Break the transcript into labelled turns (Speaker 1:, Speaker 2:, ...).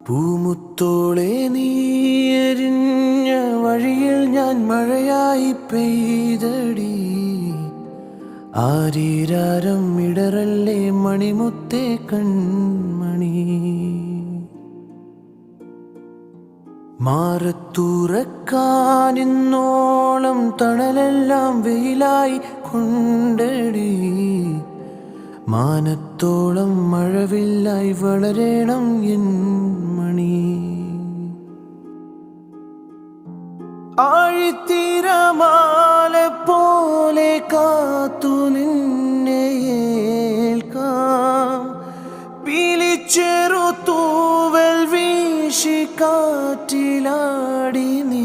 Speaker 1: പൂമുത്തോളെ നീ എരിഞ്ഞ വഴിയിൽ ഞാൻ മഴയായി പെയ്തടി. ആരീരാരം ഇടറല്ലേ മണിമുത്തേ കൺമണി. മാറത്തുറക്കാനിന്നോളം തണലെല്ലാം വെയിലായി കൊണ്ടടി. മാനത്തോളം മഴവില്ലായി വളരണം എൻ മണി. ആഴിത്തിരമാല പോലെ കാത്തു നിന്നെ ഏൽക്കാം. പീലിച്ചെറു തൂവൽ വീശി കാറ്റിലാടി നീ.